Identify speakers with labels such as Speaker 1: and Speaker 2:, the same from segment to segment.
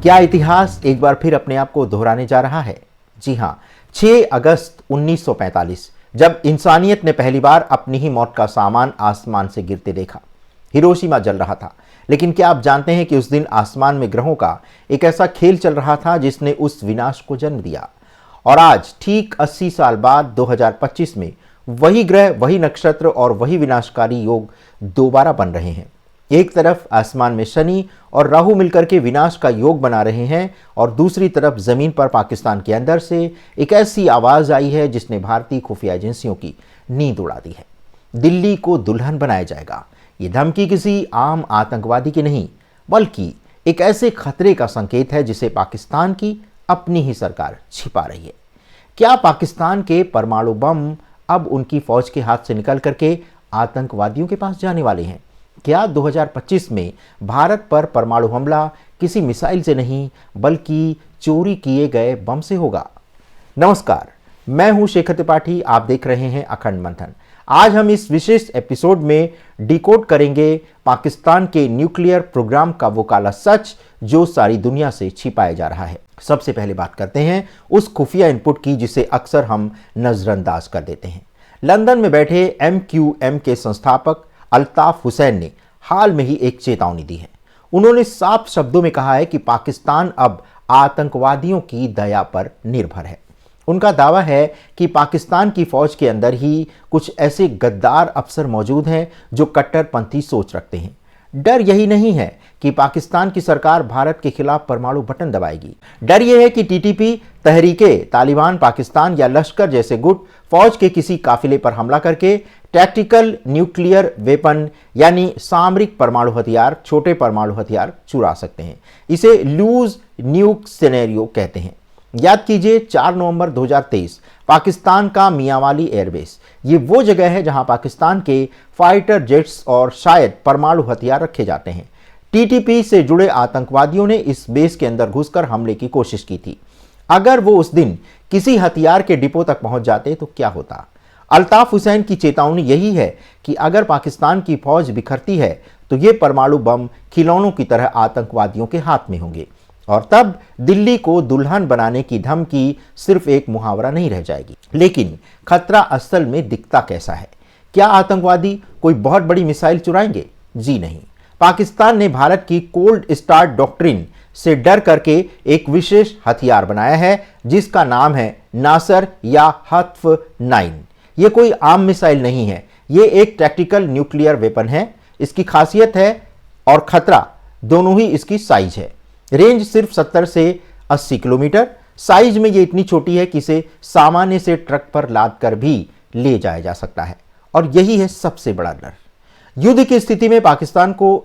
Speaker 1: क्या इतिहास एक बार फिर अपने आप को दोहराने जा रहा है? जी हां, 6 अगस्त 1945 जब इंसानियत ने पहली बार अपनी ही मौत का सामान आसमान से गिरते देखा। हिरोशिमा जल रहा था, लेकिन क्या आप जानते हैं कि उस दिन आसमान में ग्रहों का एक ऐसा खेल चल रहा था जिसने उस विनाश को जन्म दिया। और आज ठीक 80 साल बाद 2025 में वही ग्रह, वही नक्षत्र और वही विनाशकारी योग दोबारा बन रहे हैं। एक तरफ आसमान में शनि और राहु मिलकर के विनाश का योग बना रहे हैं और दूसरी तरफ जमीन पर पाकिस्तान के अंदर से एक ऐसी आवाज आई है जिसने भारतीय खुफिया एजेंसियों की नींद उड़ा दी है। दिल्ली को दुल्हन बनाया जाएगा। ये धमकी किसी आम आतंकवादी की नहीं, बल्कि एक ऐसे खतरे का संकेत है जिसे पाकिस्तान की अपनी ही सरकार छिपा रही है। क्या पाकिस्तान के परमाणु बम अब उनकी फौज के हाथ से निकल करके आतंकवादियों के पास जाने वाले हैं? क्या 2025 में भारत पर परमाणु हमला किसी मिसाइल से नहीं बल्कि चोरी किए गए बम से होगा? नमस्कार, मैं हूं शेखर त्रिपाठी। आप देख रहे हैं अखंड मंथन। आज हम इस विशेष एपिसोड में डिकोड करेंगे पाकिस्तान के न्यूक्लियर प्रोग्राम का वो काला सच जो सारी दुनिया से छिपाया जा रहा है। सबसे पहले बात करते हैं उस खुफिया इनपुट की जिसे अक्सर हम नजरअंदाज कर देते हैं। लंदन में बैठे MQM के संस्थापक अल्ताफ हुसैन ने हाल में ही एक चेतावनी दी है। उन्होंने साफ शब्दों में कहा है कि पाकिस्तान अब आतंकवादियों की दया पर निर्भर है। उनका दावा है कि पाकिस्तान की फौज के अंदर ही कुछ ऐसे गद्दार अफसर मौजूद हैं जो कट्टरपंथी सोच रखते हैं। डर यही नहीं है कि पाकिस्तान की सरकार भारत के खिलाफ परमाणु बटन दबाएगी। डर यह है कि TTP, तहरीके तालिबान पाकिस्तान या लश्कर जैसे गुट फौज के किसी काफिले पर हमला करके टैक्टिकल न्यूक्लियर वेपन यानी सामरिक परमाणु हथियार, छोटे परमाणु हथियार चुरा सकते हैं। इसे लूज न्यूक सिनेरियो कहते हैं। याद कीजिए 4 नवंबर 2023 पाकिस्तान का मियांवाली एयरबेस, ये वो जगह है जहां पाकिस्तान के फाइटर जेट्स और शायद परमाणु हथियार रखे जाते हैं। TTP से जुड़े आतंकवादियों ने इस बेस के अंदर घुसकर हमले की कोशिश की थी। अगर वो उस दिन किसी हथियार के डिपो तक पहुंच जाते तो क्या होता? अल्ताफ हुसैन की चेतावनी यही है कि अगर पाकिस्तान की फौज बिखरती है तो ये परमाणु बम खिलौनों की तरह आतंकवादियों के हाथ में होंगे और तब दिल्ली को दुल्हन बनाने की धमकी सिर्फ एक मुहावरा नहीं रह जाएगी। लेकिन खतरा असल में दिखता कैसा है? क्या आतंकवादी कोई बहुत बड़ी मिसाइल चुराएंगे? जी नहीं। पाकिस्तान ने भारत की कोल्ड स्टार्ट डॉक्ट्रिन से डर करके एक विशेष हथियार बनाया है जिसका नाम है नासर या हत्फ-9। यह कोई आम मिसाइल नहीं है, यह एक टैक्टिकल न्यूक्लियर वेपन है। इसकी खासियत है और खतरा दोनों ही इसकी साइज है। रेंज सिर्फ 70 से 80 किलोमीटर। साइज में ये इतनी छोटी है कि इसे सामान्य से ट्रक पर लाद कर भी ले जाया जा सकता है। और यही है सबसे बड़ा डर। युद्ध की स्थिति में पाकिस्तान को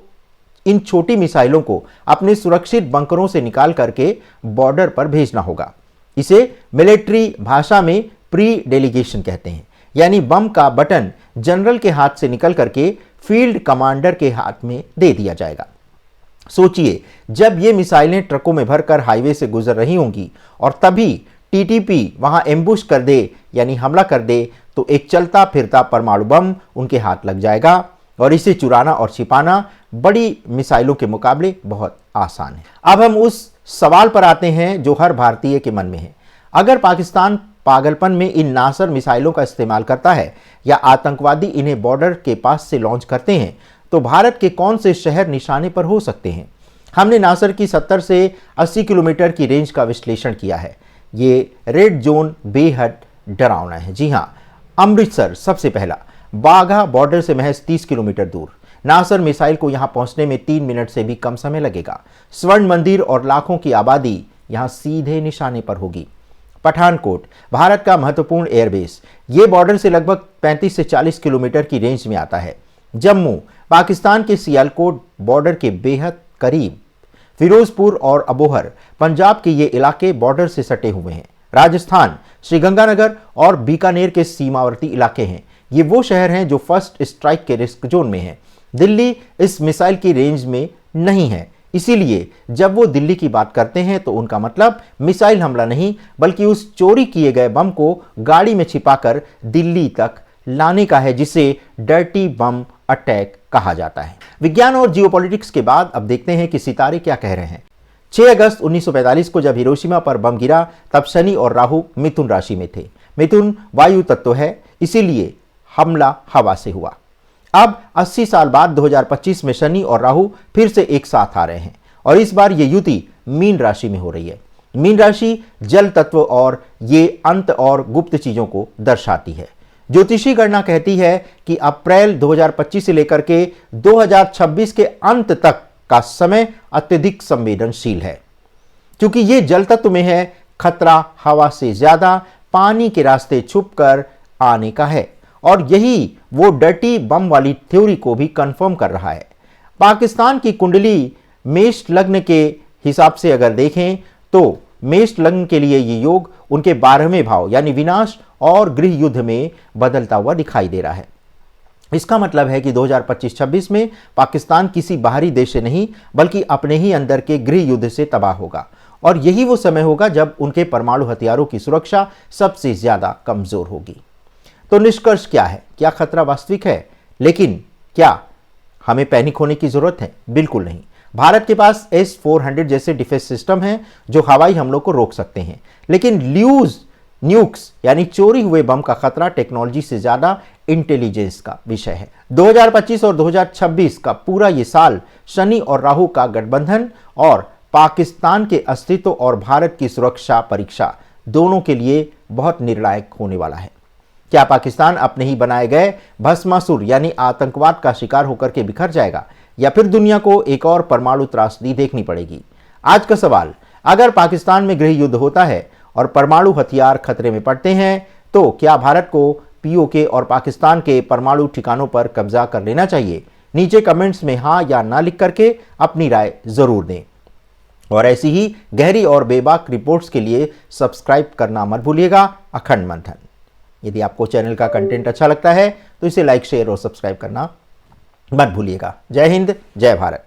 Speaker 1: इन छोटी मिसाइलों को अपने सुरक्षित बंकरों से निकाल करके बॉर्डर पर भेजना होगा। इसे मिलिट्री भाषा में प्री डेलीगेशन कहते हैं, यानी बम का बटन जनरल के हाथ से निकल करके फील्ड कमांडर के हाथ में दे दिया जाएगा। सोचिए, जब ये मिसाइलें ट्रकों में भरकर हाईवे से गुजर रही होंगी और तभी TTP वहां एम्बुश कर दे यानी हमला कर दे तो एक चलता फिरता परमाणु बम उनके हाथ लग जाएगा और इसे चुराना और छिपाना बड़ी मिसाइलों के मुकाबले बहुत आसान है। अब हम उस सवाल पर आते हैं जो हर भारतीय के मन में है। अगर पाकिस्तान पागलपन में इन नासर मिसाइलों का इस्तेमाल करता है या आतंकवादी इन्हें बॉर्डर के पास से लॉन्च करते हैं तो भारत के कौन से शहर निशाने पर हो सकते हैं? हमने नासर की 70 से 80 किलोमीटर की रेंज का विश्लेषण किया है। ये रेड जोन बेहद डरावना है। जी हां, अमृतसर सबसे पहला, बाघा बॉर्डर से महज 30 किलोमीटर दूर। नासर मिसाइल को यहां पहुंचने में 3 मिनट से भी कम समय लगेगा। स्वर्ण मंदिर और लाखों की आबादी यहां सीधे निशाने पर होगी। पठानकोट भारत का महत्वपूर्ण एयरबेस, ये बॉर्डर से लगभग 35 से 40 किलोमीटर की रेंज में आता है। जम्मू पाकिस्तान के सियालकोट बॉर्डर के बेहद करीब। फिरोजपुर और अबोहर पंजाब के ये इलाके बॉर्डर से सटे हुए हैं। राजस्थान श्रीगंगानगर और बीकानेर के सीमावर्ती इलाके हैं। ये वो शहर हैं जो फर्स्ट स्ट्राइक के रिस्क जोन में हैं। दिल्ली इस मिसाइल की रेंज में नहीं है, इसीलिए जब वो दिल्ली की बात करते हैं तो उनका मतलब मिसाइल हमला नहीं बल्कि उस चोरी किए गए बम को गाड़ी में छिपाकर दिल्ली तक लाने का है, जिसे डर्टी बम अटैक कहा जाता है। विज्ञान और जियोपॉलिटिक्स के बाद अब देखते हैं कि सितारे क्या कह रहे हैं। 6 अगस्त 1945 को जब हिरोशिमा पर बम गिरा तब शनि और राहु मिथुन राशि में थे। मिथुन वायु तत्व है, इसीलिए हमला हवा से हुआ। अब 80 साल बाद 2025 में शनि और राहु फिर से एक साथ आ रहे हैं और इस बार ये युति मीन राशि में हो रही है। मीन राशि जल तत्व और ये अंत और गुप्त चीजों को दर्शाती है। ज्योतिषी गणना कहती है कि अप्रैल 2025 से लेकर के 2026 के अंत तक का समय अत्यधिक संवेदनशील है। क्योंकि ये जल तत्व में है, खतरा हवा से ज्यादा पानी के रास्ते छुपकर आने का है और यही वो डर्टी बम वाली थ्योरी को भी कंफर्म कर रहा है। पाकिस्तान की कुंडली मेष लग्न के हिसाब से अगर देखें तो मेष लग्न के लिए ये योग उनके 12वें भाव यानी विनाश और गृह युद्ध में बदलता हुआ दिखाई दे रहा है। इसका मतलब है कि 2025-26 में पाकिस्तान किसी बाहरी देश से नहीं बल्कि अपने ही अंदर के गृह युद्ध से तबाह होगा और यही वो समय होगा जब उनके परमाणु हथियारों की सुरक्षा सबसे ज्यादा कमजोर होगी। तो निष्कर्ष क्या है? क्या खतरा वास्तविक है? लेकिन क्या हमें पैनिक होने की जरूरत है? बिल्कुल नहीं। भारत के पास S-400 जैसे डिफेंस सिस्टम हैं जो हवाई हमलों को रोक सकते हैं, लेकिन ल्यूज न्यूक्स यानी चोरी हुए बम का खतरा टेक्नोलॉजी से ज्यादा इंटेलिजेंस का विषय है। 2025 और 2026 का पूरा ये साल शनि और राहु का गठबंधन और पाकिस्तान के अस्तित्व और भारत की सुरक्षा परीक्षा दोनों के लिए बहुत निर्णायक होने वाला है। क्या पाकिस्तान अपने ही बनाए गए भस्मासुर यानी आतंकवाद का शिकार होकर के बिखर जाएगा या फिर दुनिया को एक और परमाणु त्रासदी देखनी पड़ेगी? आज का सवाल, अगर पाकिस्तान में गृह युद्ध होता है और परमाणु हथियार खतरे में पड़ते हैं तो क्या भारत को पीओके और पाकिस्तान के परमाणु ठिकानों पर कब्जा कर लेना चाहिए? नीचे कमेंट्स में हाँ या ना लिख करके अपनी राय जरूर दें और ऐसी ही गहरी और बेबाक रिपोर्ट्स के लिए सब्सक्राइब करना मत भूलिएगा। अखंड मंथन। यदि आपको चैनल का कंटेंट अच्छा लगता है तो इसे लाइक, शेयर और सब्सक्राइब करना मत भूलिएगा। जय हिंद, जय भारत।